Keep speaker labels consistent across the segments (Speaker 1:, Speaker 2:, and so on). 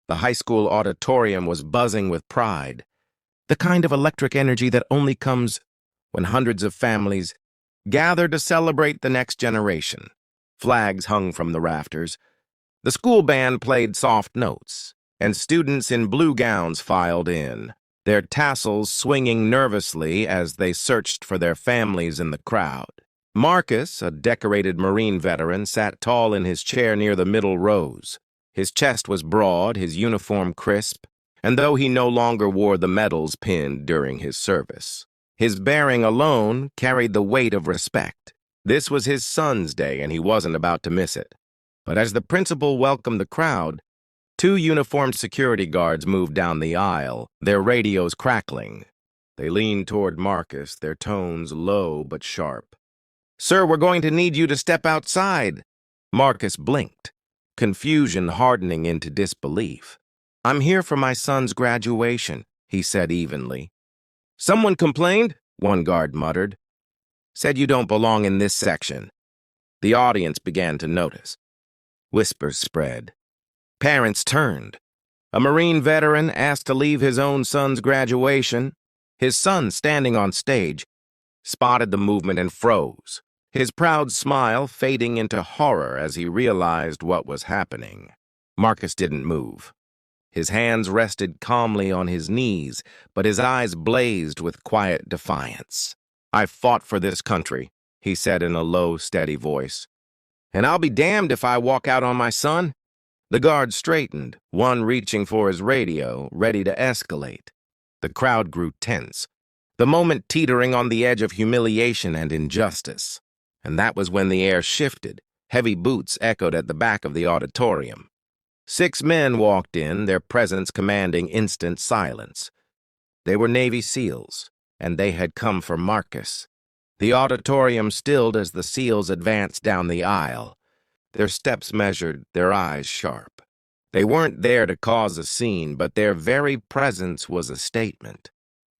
Speaker 1: The high school auditorium was buzzing with pride, the kind of electric energy that only comes when hundreds of families gather to celebrate the next generation. Flags hung from the rafters. The school band played soft notes, and students in blue gowns filed in, their tassels swinging nervously as they searched for their families in the crowd. Marcus, a decorated Marine veteran, sat tall in his chair near the middle rows. His chest was broad, his uniform crisp, and though he no longer wore the medals pinned during his service, his bearing alone carried the weight of respect. This was his son's day, and he wasn't about to miss it. But as the principal welcomed the crowd, two uniformed security guards moved down the aisle, their radios crackling. They leaned toward Marcus, their tones low but sharp. "Sir, we're going to need you to step outside." Marcus blinked, confusion hardening into disbelief. "I'm here for my son's graduation," he said evenly. "Someone complained?" one guard muttered. "Said you don't belong in this section." The audience began to notice. Whispers spread. Parents turned. A Marine veteran asked to leave his own son's graduation. His son, standing on stage, spotted the movement and froze, his proud smile fading into horror as he realized what was happening. Marcus didn't move. His hands rested calmly on his knees, but his eyes blazed with quiet defiance. "I've fought for this country," he said in a low, steady voice. "And I'll be damned if I walk out on my son." The guard straightened, one reaching for his radio, ready to escalate. The crowd grew tense, the moment teetering on the edge of humiliation and injustice. And that was when the air shifted. Heavy boots echoed at the back of the auditorium. 6 men walked in, their presence commanding instant silence. They were Navy SEALs, and they had come for Marcus. The auditorium stilled as the SEALs advanced down the aisle, their steps measured, their eyes sharp. They weren't there to cause a scene, but their very presence was a statement.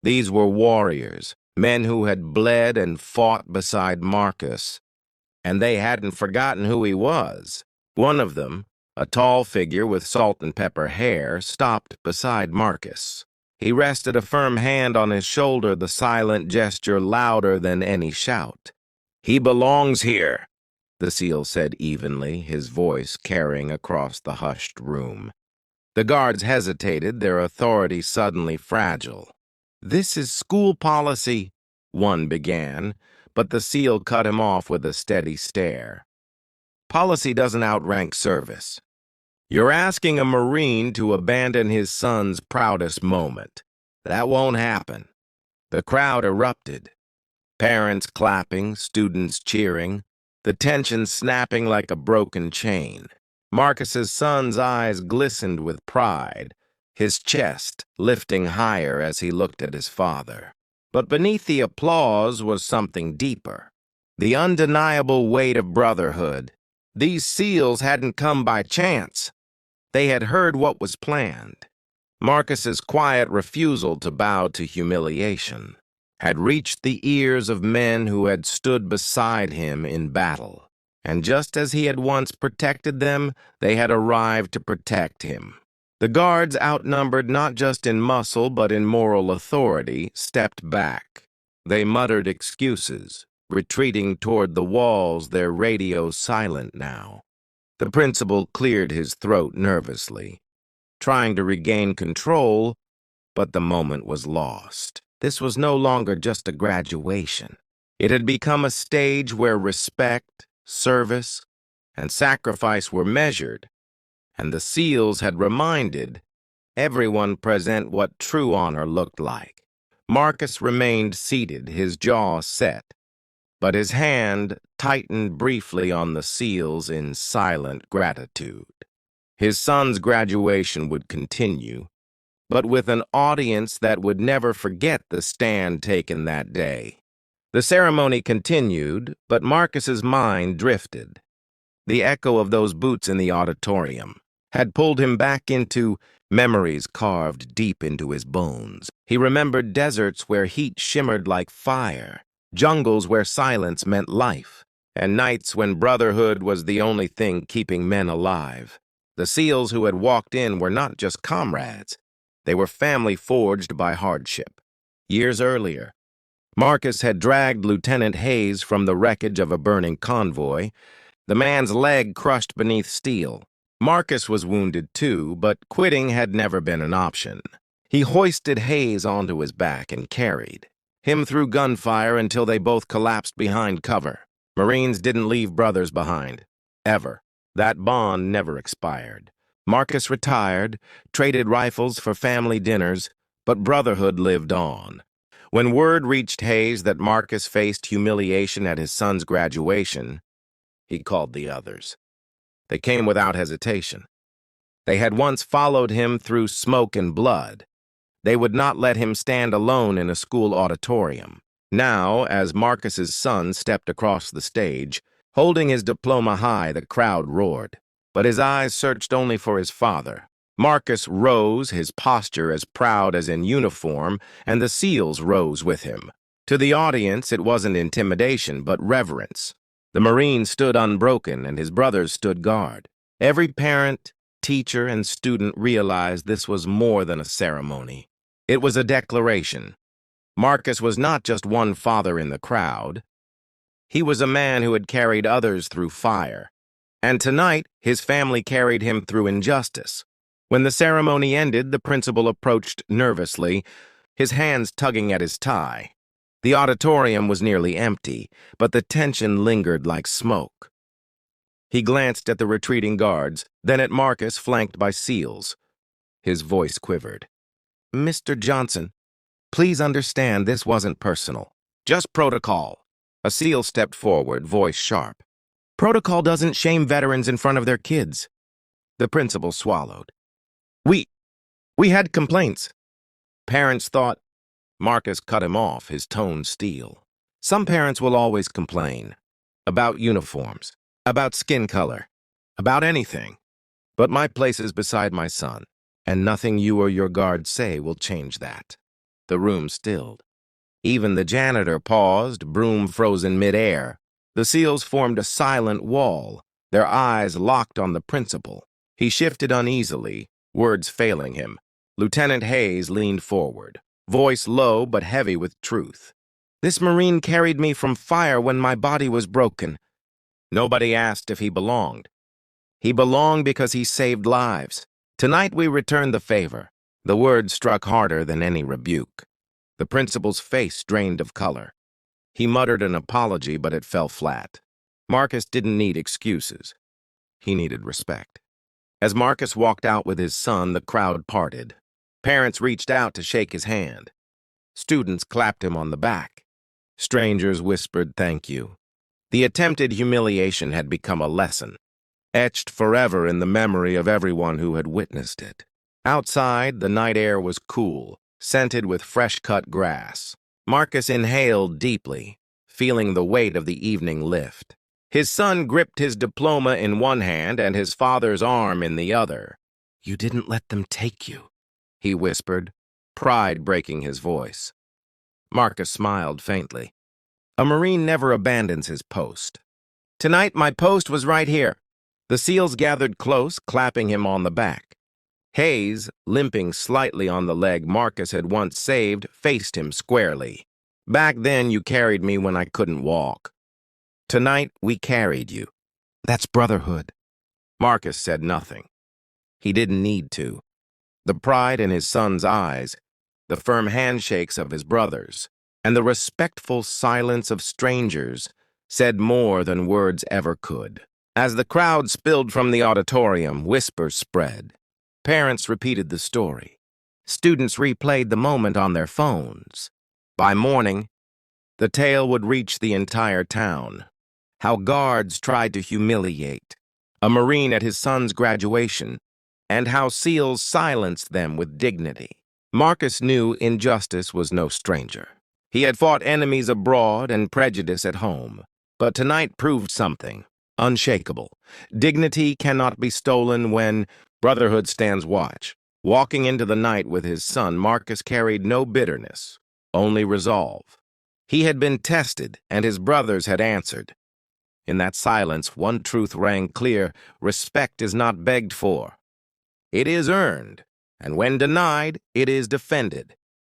Speaker 1: These were warriors, men who had bled and fought beside Marcus, and they hadn't forgotten who he was. One of them, a tall figure with salt and pepper hair, stopped beside Marcus. He rested a firm hand on his shoulder, the silent gesture louder than any shout. "He belongs here," the SEAL said evenly, his voice carrying across the hushed room. The guards hesitated, their authority suddenly fragile. "This is school policy," one began, but the SEAL cut him off with a steady stare. "Policy doesn't outrank service. You're asking a Marine to abandon his son's proudest moment. That won't happen." The crowd erupted. Parents clapping, students cheering, the tension snapping like a broken chain. Marcus's son's eyes glistened with pride, his chest lifting higher as he looked at his father. But beneath the applause was something deeper, the undeniable weight of brotherhood. These SEALs hadn't come by chance. They had heard what was planned. Marcus's quiet refusal to bow to humiliation had reached the ears of men who had stood beside him in battle. And just as he had once protected them, they had arrived to protect him. The guards, outnumbered not just in muscle but in moral authority, stepped back. They muttered excuses, retreating toward the walls, their radios silent now. The principal cleared his throat nervously, trying to regain control, but the moment was lost. This was no longer just a graduation. It had become a stage where respect, service, and sacrifice were measured, and the SEALs had reminded everyone present what true honor looked like. Marcus remained seated, his jaw set, but his hand tightened briefly on the SEALs in silent gratitude. His son's graduation would continue, but with an audience that would never forget the stand taken that day. The ceremony continued, but Marcus's mind drifted. The echo of those boots in the auditorium had pulled him back into memories carved deep into his bones. He remembered deserts where heat shimmered like fire, jungles where silence meant life, and nights when brotherhood was the only thing keeping men alive. The SEALs who had walked in were not just comrades. They were family forged by hardship. Years earlier, Marcus had dragged Lieutenant Hayes from the wreckage of a burning convoy, the man's leg crushed beneath steel. Marcus was wounded too, but quitting had never been an option. He hoisted Hayes onto his back and carried him through gunfire until they both collapsed behind cover. Marines didn't leave brothers behind, ever. That bond never expired. Marcus retired, traded rifles for family dinners, but brotherhood lived on. When word reached Hayes that Marcus faced humiliation at his son's graduation, he called the others. They came without hesitation. They had once followed him through smoke and blood. They would not let him stand alone in a school auditorium. Now, as Marcus's son stepped across the stage, holding his diploma high, the crowd roared. But his eyes searched only for his father. Marcus rose, his posture as proud as in uniform, and the SEALs rose with him. To the audience, it wasn't intimidation, but reverence. The Marine stood unbroken, and his brothers stood guard. Every parent, teacher, and student realized this was more than a ceremony. It was a declaration. Marcus was not just one father in the crowd. He was a man who had carried others through fire. And tonight, his family carried him through injustice. When the ceremony ended, the principal approached nervously, his hands tugging at his tie. The auditorium was nearly empty, but the tension lingered like smoke. He glanced at the retreating guards, then at Marcus flanked by SEALs. His voice quivered. "Mr. Johnson, please understand this wasn't personal. Just protocol." A SEAL stepped forward, voice sharp. "Protocol doesn't shame veterans in front of their kids." The principal swallowed. We had complaints. Parents thought." Marcus cut him off, his tone steel. "Some parents will always complain. About uniforms, about skin color, about anything. But my place is beside my son, and nothing you or your guards say will change that." The room stilled. Even the janitor paused, broom frozen midair. The SEALs formed a silent wall, their eyes locked on the principal. He shifted uneasily, words failing him. Lieutenant Hayes leaned forward, voice low but heavy with truth. "This Marine carried me from fire when my body was broken." Nobody asked if he belonged. He belonged because he saved lives. Tonight we return the favor. The word struck harder than any rebuke. The principal's face drained of color. He muttered an apology, but it fell flat. Marcus didn't need excuses. He needed respect. As Marcus walked out with his son, the crowd parted. Parents reached out to shake his hand. Students clapped him on the back. Strangers whispered thank you. The attempted humiliation had become a lesson, etched forever in the memory of everyone who had witnessed it. Outside, the night air was cool, scented with fresh-cut grass. Marcus inhaled deeply, feeling the weight of the evening lift. His son gripped his diploma in one hand and his father's arm in the other. "You didn't let them take you," he whispered, pride breaking his voice. Marcus smiled faintly. A Marine never abandons his post. "Tonight, my post was right here." The SEALs gathered close, clapping him on the back. Hayes, limping slightly on the leg Marcus had once saved, faced him squarely. "Back then, you carried me when I couldn't walk. Tonight, we carried you. That's brotherhood." Marcus said nothing. He didn't need to. The pride in his son's eyes, the firm handshakes of his brothers, and the respectful silence of strangers said more than words ever could. As the crowd spilled from the auditorium, whispers spread. Parents repeated the story. Students replayed the moment on their phones. By morning, the tale would reach the entire town. How guards tried to humiliate a Marine at his son's graduation, and how SEALs silenced them with dignity. Marcus knew injustice was no stranger. He had fought enemies abroad and prejudice at home, but tonight proved something unshakable. Dignity cannot be stolen when brotherhood stands watch. Walking into the night with his son, Marcus carried no bitterness, only resolve. He had been tested, and his brothers had answered. In that silence, one truth rang clear: respect is not begged for. It is earned, and when denied, it is defended.